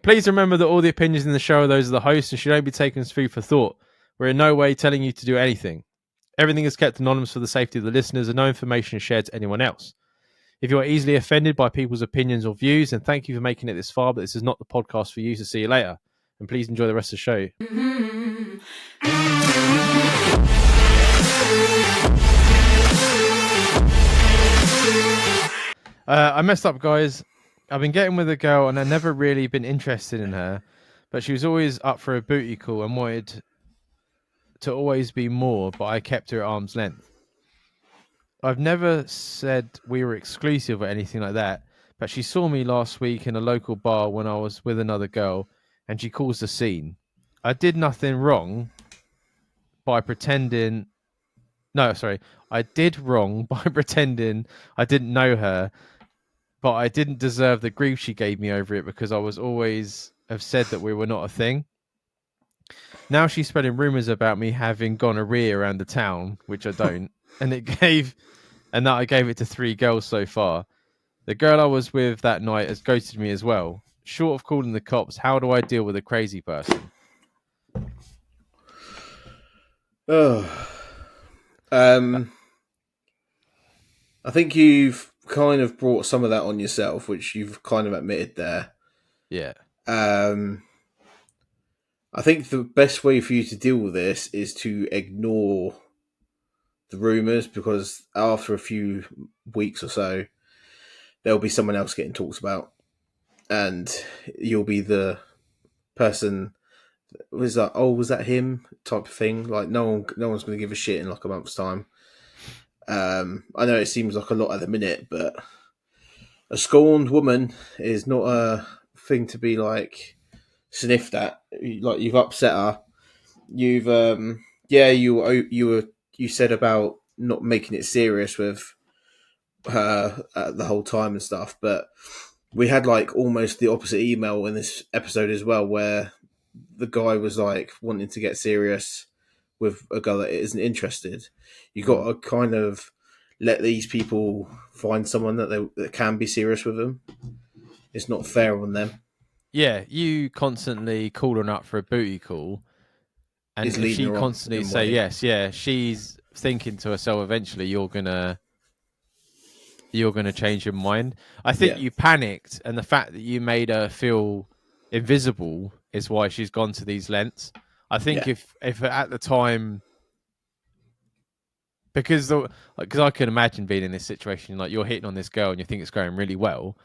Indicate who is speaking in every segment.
Speaker 1: Please remember that all the opinions in the show are those of the host and should only be taken as food for thought. We're in no way telling you to do anything. Everything is kept anonymous for the safety of the listeners and no information is shared to anyone else. If you are easily offended by people's opinions or views, then thank you for making it this far, but this is not the podcast for you, so see you later. And please enjoy the rest of the show. I messed up, guys. I've been getting with a girl and I've never really been interested in her, but she was always up for a booty call and wanted to always be more, but I kept her at arm's length. I've never said we were exclusive or anything like that, but she saw me last week in a local bar when I was with another girl and she caused a scene. I did nothing wrong by pretending... No, sorry. I did wrong by pretending I didn't know her, but I didn't deserve the grief she gave me over it because I was always have said that we were not a thing. Now she's spreading rumors about me having gonorrhea around the town, which I don't, and that I gave it to 3 girls so far. The girl I was with that night has ghosted me as well. Short of calling the cops, how do I deal with a crazy person?
Speaker 2: I think you've kind of brought some of that on yourself, which you've kind of admitted there.
Speaker 1: Yeah.
Speaker 2: I think the best way for you to deal with this is to ignore the rumours, because after a few weeks or so, there'll be someone else getting talked about, and you'll be the person. Was that? Oh, was that him? Type of thing. Like no one's going to give a shit in like a month's time. I know it seems like a lot at the minute, but a scorned woman is not a thing to be like sniffed at. Like you've upset her. You've you said about not making it serious with her the whole time and stuff, but we had like almost the opposite email in this episode as well, where the guy was like wanting to get serious with a girl that isn't interested. You got to kind of let these people find someone that can be serious with them. It's not fair on them.
Speaker 1: Yeah, you constantly calling up for a booty call, and if she constantly say yes, yeah, she's thinking to herself, eventually you're gonna change your mind. I think you panicked, and the fact that you made her feel invisible is why she's gone to these lengths. I think if at the time, because I can imagine being in this situation, like you're hitting on this girl and you think it's going really well,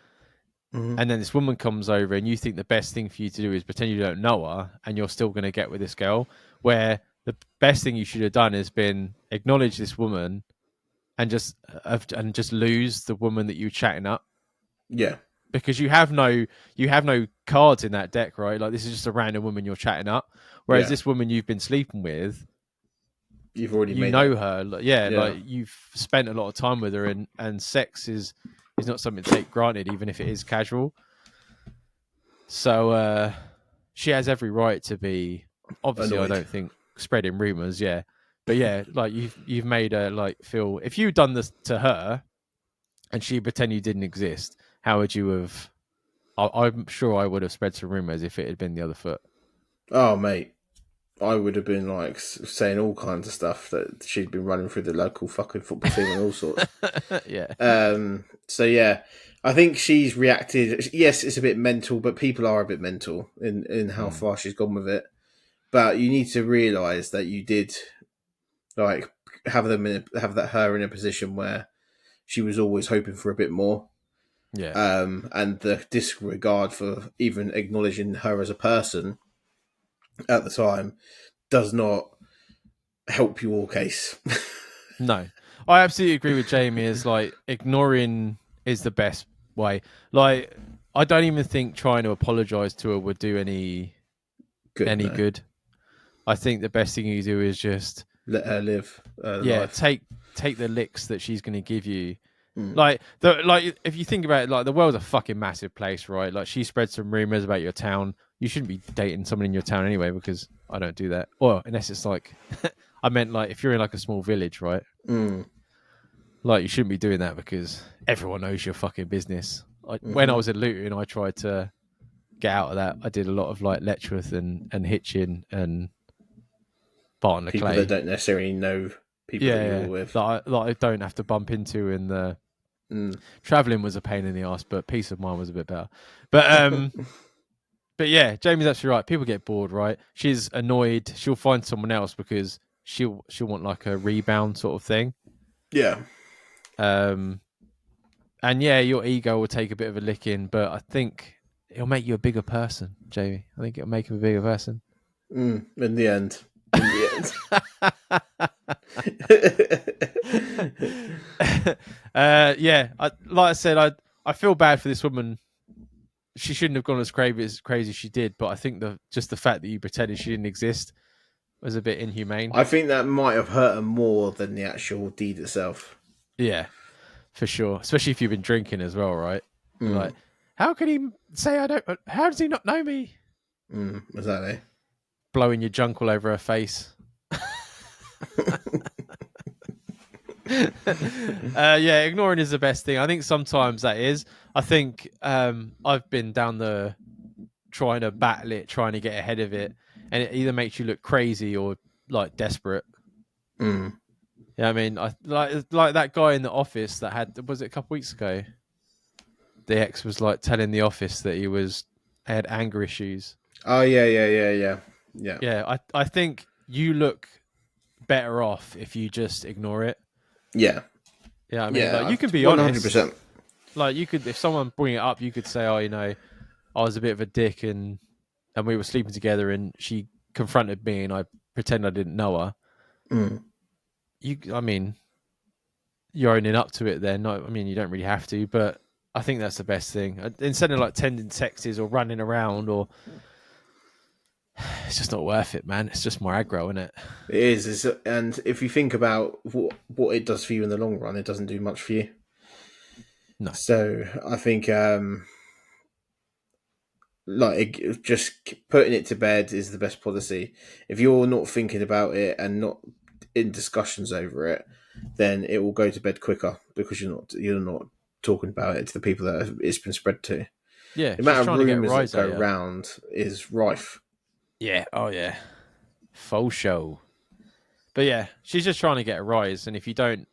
Speaker 1: and then this woman comes over and you think the best thing for you to do is pretend you don't know her, and you're still going to get with this girl, where the best thing you should have done has been acknowledge this woman and just lose the woman that you were chatting up.
Speaker 2: Yeah.
Speaker 1: Because you have no cards in that deck, right? Like this is just a random woman you're chatting up. Whereas this woman you've been sleeping with,
Speaker 2: you've already
Speaker 1: her. Like you've spent a lot of time with her, and sex is not something to take granted, even if it is casual. So she has every right to be. Obviously, annoyed. I don't think spreading rumors. Yeah, but yeah, like you've made her like feel. If you'd done this to her, and she pretend you didn't exist, how would you have? I'm sure I would have spread some rumors if it had been the other foot.
Speaker 2: Oh, mate. I would have been like saying all kinds of stuff that she'd been running through the local fucking football team and all sorts.
Speaker 1: Yeah.
Speaker 2: So yeah, I think she's reacted. Yes, it's a bit mental, but people are a bit mental in how far she's gone with it. But you need to realise that you did like have her in a position where she was always hoping for a bit more.
Speaker 1: Yeah.
Speaker 2: And the disregard for even acknowledging her as a person at the time does not help your case.
Speaker 1: No, I absolutely agree with Jamie. Is like ignoring is the best way. Like I don't even think trying to apologise to her would do any good. I think the best thing you do is just
Speaker 2: let her live. Life.
Speaker 1: Take the licks that she's going to give you. Like if you think about it, like the world's a fucking massive place, right? Like she spread some rumors about your town. You shouldn't be dating someone in your town anyway, because I don't do that. Well, unless it's like, I meant like if you're in like a small village, right? Like you shouldn't be doing that because everyone knows your fucking business. Like when I was in Luton, I tried to get out of that. I did a lot of like Letchworth and Hitchin and Barton le
Speaker 2: People that
Speaker 1: Clay.
Speaker 2: don't necessarily know people that
Speaker 1: Yeah,
Speaker 2: you're with.
Speaker 1: that I don't have to bump into in the
Speaker 2: Mm.
Speaker 1: traveling was a pain in the ass, but peace of mind was a bit better. But but yeah, Jamie's absolutely right. People get bored, right? She's annoyed. She'll find someone else because she'll want like a rebound sort of thing.
Speaker 2: Yeah.
Speaker 1: Um, and yeah, your ego will take a bit of a licking, but I think it'll make you a bigger person, Jamie. I think it'll make you a bigger person.
Speaker 2: In the end. In the end.
Speaker 1: Yeah, like I said, I feel bad for this woman. She shouldn't have gone as crazy as she did, but I think just the fact that you pretended she didn't exist was a bit inhumane.
Speaker 2: I think that might have hurt her more than the actual deed itself.
Speaker 1: Yeah, for sure. Especially if you've been drinking as well, right? You're
Speaker 2: Mm.
Speaker 1: like, how can he say I don't? How does he not know me?
Speaker 2: Exactly.
Speaker 1: Blowing your junk all over her face. Yeah, ignoring is the best thing. I think sometimes that is. I think I've been down the trying to battle it, trying to get ahead of it, and it either makes you look crazy or like desperate.
Speaker 2: Mm.
Speaker 1: Yeah, I mean, I like that guy in the office that was it a couple weeks ago? The ex was like telling the office that had anger issues.
Speaker 2: Oh yeah. Yeah.
Speaker 1: Yeah, I think you look better off if you just ignore it.
Speaker 2: Yeah.
Speaker 1: Yeah, I mean, like
Speaker 2: Yeah.
Speaker 1: you can be honest.
Speaker 2: 100%.
Speaker 1: Like you could, if someone bring it up, you could say, "Oh, I was a bit of a dick, and we were sleeping together, and she confronted me, and I pretend I didn't know her."
Speaker 2: Mm.
Speaker 1: I mean, you're owning up to it. Then, no, I mean, you don't really have to, but I think that's the best thing. Instead of like tending sexes or running around, or it's just not worth it, man. It's just more aggro, isn't it?
Speaker 2: It is. And if you think about what it does for you in the long run, it doesn't do much for you.
Speaker 1: No.
Speaker 2: So I think just putting it to bed is the best policy. If you're not thinking about it and not in discussions over it, then it will go to bed quicker because you're not talking about it to the people that it's been spread to.
Speaker 1: Yeah,
Speaker 2: The
Speaker 1: she's
Speaker 2: amount of
Speaker 1: trying to get a
Speaker 2: rumors that
Speaker 1: rise
Speaker 2: go
Speaker 1: out of you.
Speaker 2: round is rife.
Speaker 1: Yeah. Oh yeah. Faux show. But yeah, she's just trying to get a rise, and if you don't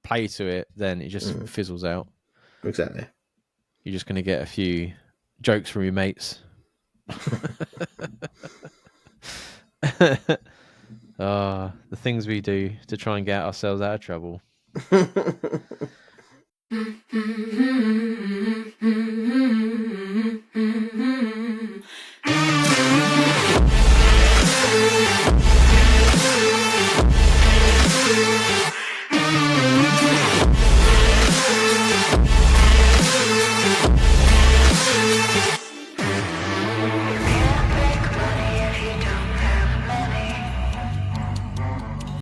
Speaker 1: play to it, then it just
Speaker 2: Mm,
Speaker 1: fizzles out.
Speaker 2: exactly.
Speaker 1: You're just going to get a few jokes from your mates. The things we do to try and get ourselves out of trouble.